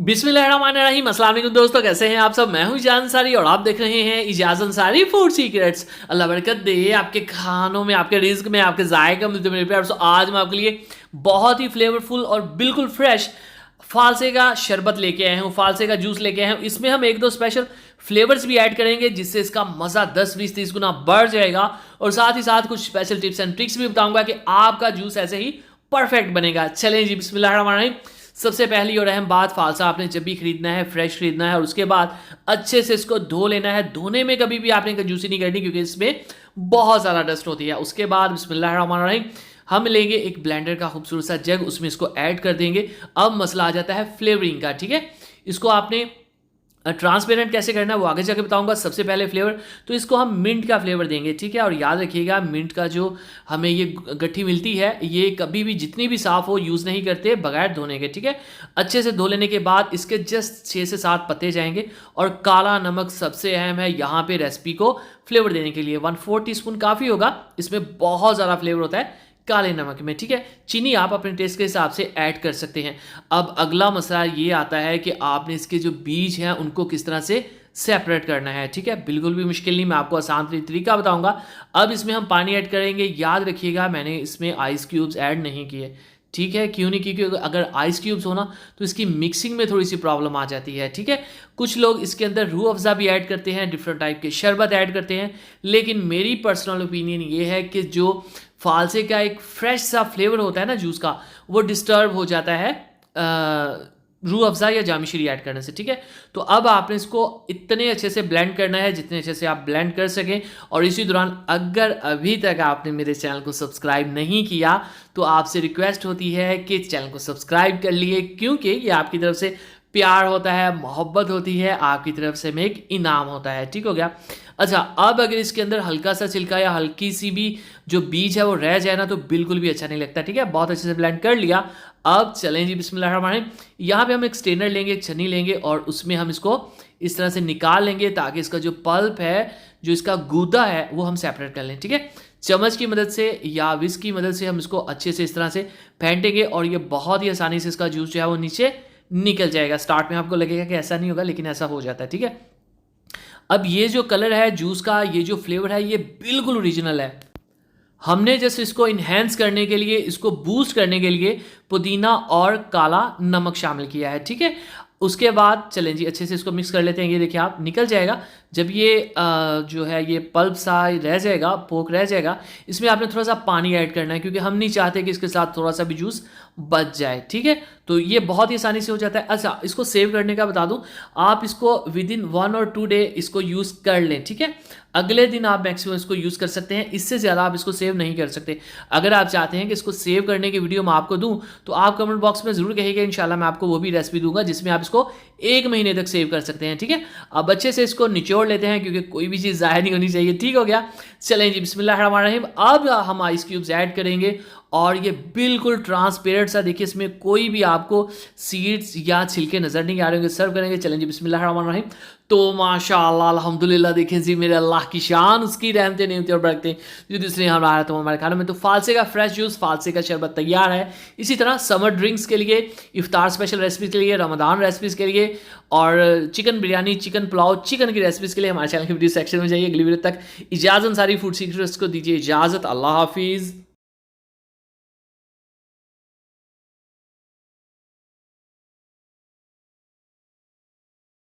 बिस्मिल्लाहिर्रहमानिर्रहीम। अस्सलाम वालेकुम दोस्तों, कैसे हैं आप सब। मैं हूं इजाज़ अंसारी और आप देख रहे हैं इजाज़ अंसारी फूड सीक्रेट्स। अल्लाह बरकत दे आपके खानों में, आपके रिज्क में, आपके जायके में। मेरे प्यार, सो आज मैं आपके लिए बहुत ही फ्लेवरफुल और बिल्कुल फ्रेश फालसे का शरबत लेके आए हूँ, फालसे का जूस लेके आए हूँ। इसमें हम एक दो स्पेशल फ्लेवर्स भी ऐड करेंगे जिससे इसका मज़ा 10 20 30 गुना बढ़ जाएगा। और साथ ही साथ कुछ स्पेशल टिप्स एंड ट्रिक्स भी बताऊंगा कि आपका जूस ऐसे ही परफेक्ट बनेगा। चलें जी, बिस्मिल्लाहिर्रहमानिर्रहीम। सबसे पहली और अहम बात, फालसा आपने जब भी खरीदना है फ्रेश खरीदना है और उसके बाद अच्छे से इसको धो लेना है। धोने में कभी भी आपने कंजूसी नहीं करनी क्योंकि इसमें बहुत ज़्यादा डस्ट होती है। उसके बाद बिस्मिल्लाहिर्रहमानिर्रहीम हम लेंगे एक ब्लेंडर का खूबसूरत सा जग, उसमें इसको ऐड कर देंगे। अब मसला आ जाता है फ्लेवरिंग का, ठीक है। इसको आपने ट्रांसपेरेंट कैसे करना है वो आगे जाके बताऊंगा। सबसे पहले फ्लेवर तो इसको हम मिंट का फ्लेवर देंगे, ठीक है। और याद रखिएगा मिंट का जो हमें ये गट्ठी मिलती है ये कभी भी जितनी भी साफ़ हो यूज़ नहीं करते बगैर धोने के, ठीक है। अच्छे से धो लेने के बाद इसके जस्ट 6 से 7 पत्ते जाएंगे। और काला नमक सबसे अहम है यहाँ पे रेसिपी को फ्लेवर देने के लिए। 1/4 टीस्पून काफ़ी होगा, इसमें बहुत ज़्यादा फ्लेवर होता है काले नमक में, ठीक है। चीनी आप अपने टेस्ट के हिसाब से ऐड कर सकते हैं। अब अगला मसला ये आता है कि आपने इसके जो बीज हैं उनको किस तरह से सेपरेट करना है, ठीक है। बिल्कुल भी मुश्किल नहीं, मैं आपको आसान तरीका बताऊंगा। अब इसमें हम पानी ऐड करेंगे। याद रखिएगा मैंने इसमें आइस क्यूब्स ऐड नहीं किए, ठीक है। क्यों नहीं? क्योंकि अगर आइस क्यूब्स हो ना तो इसकी मिक्सिंग में थोड़ी सी प्रॉब्लम आ जाती है, ठीक है। कुछ लोग इसके अंदर रूह अफ़ज़ा भी ऐड करते हैं, डिफरेंट टाइप के शरबत ऐड करते हैं। लेकिन मेरी पर्सनल ओपिनियन ये है कि जो फालसे का एक फ्रेश सा फ्लेवर होता है ना जूस का, वो डिस्टर्ब हो जाता है रूह अफ़ज़ा या जामी शीरी ऐड करने से, ठीक है। तो अब आपने इसको इतने अच्छे से ब्लेंड करना है जितने अच्छे से आप ब्लेंड कर सकें। और इसी दौरान अगर अभी तक आपने मेरे चैनल को सब्सक्राइब नहीं किया तो आपसे रिक्वेस्ट होती है कि चैनल को सब्सक्राइब कर लिए, क्योंकि ये आपकी तरफ से प्यार होता है, मोहब्बत होती है, आपकी तरफ से में एक इनाम होता है, ठीक हो गया। अच्छा, अब अगर इसके अंदर हल्का सा छिलका या हल्की सी भी जो बीज है वो रह जाए ना तो बिल्कुल भी अच्छा नहीं लगता, ठीक है। बहुत अच्छे से ब्लेंड कर लिया। अब चलें जी, बिस्मिल्लाहिर्रहमानिर्रहीम। यहाँ पे हम एक स्ट्रेनर लेंगे, एक छन्नी लेंगे और उसमें हम इसको इस तरह से निकाल लेंगे ताकि इसका जो पल्प है, जो इसका गूदा है, वो हम सेपरेट कर लें, ठीक है। चम्मच की मदद से या विस्क की मदद से हम इसको अच्छे से इस तरह से फेंटेंगे और ये बहुत ही आसानी से इसका जूस जो है वो नीचे निकल जाएगा। स्टार्ट में आपको लगेगा कि ऐसा नहीं होगा, लेकिन ऐसा हो जाता है, ठीक है। अब ये जो कलर है जूस का, ये जो फ्लेवर है, ये बिल्कुल ओरिजिनल है। हमने जस्ट इसको इन्हेंस करने के लिए, इसको बूस्ट करने के लिए पुदीना और काला नमक शामिल किया है, ठीक है। उसके बाद चलें जी अच्छे से इसको मिक्स कर लेते हैं। ये देखिए आप निकल जाएगा जब ये जो है ये पल्प सा रह जाएगा, पोक रह जाएगा। इसमें आपने थोड़ा सा पानी ऐड करना है क्योंकि हम नहीं चाहते कि इसके साथ थोड़ा सा भी जूस बच जाए, ठीक है। तो ये बहुत ही आसानी से हो जाता है। अच्छा, इसको सेव करने का बता दूं, आप इसको विद इन 1 और 2 डे इसको यूज़ कर लें, ठीक है। अगले दिन आप मैक्सिमम इसको यूज़ कर सकते हैं, इससे ज़्यादा आप इसको सेव नहीं कर सकते। अगर आप चाहते हैं कि इसको सेव करने की वीडियो मैं आपको दूं तो आप कमेंट बॉक्स में ज़रूर कहिएगा, इंशाल्लाह मैं आपको वो भी रेसिपी दूंगा जिसमें आप इसको 1 महीने तक सेव कर सकते हैं, ठीक है। अब अच्छे से इसको निचोड़ लेते हैं क्योंकि कोई भी चीज़ ज़ाया नहीं होनी चाहिए, ठीक हो गया। चलें जी, बिस्मिल्लाहिर्रहमानिर्रहीम। अब हम आइस क्यूब्स ऐड करेंगे और ये बिल्कुल ट्रांसपेरेंट सा, देखिए इसमें कोई भी आपको सीड्स या छिलके नज़र नहीं आ रहे होंगे। सर्व करेंगे। चलें जी, बिस्मिल्लाहिर्रहमानिर्रहीम। तो माशाअल्लाह अल्हम्दुलिल्लाह, देखें जी मेरे अल्लाह की शान, उसकी रहमतें नेमतें और बरकतें जो दूसरे हमारा तो हमारे खानों में। तो फालसे का फ्रेश जूस, फालसे का शरबत तैयार है। इसी तरह समर ड्रिंक्स के लिए, इफ्तार स्पेशल रेसिपीज़ के लिए, रमदान रेसिपीज़ के लिए और chicken biryani, chicken pulao, chicken की रेसिपीज़ के लिए हमारे चैनल के वीडियो सेक्शन में जाइए। अगली वीडियो तक इजाज़त अंसारी फूड सीक्रेट्स को दीजिए इजाज़त। अल्लाह हाफिज़।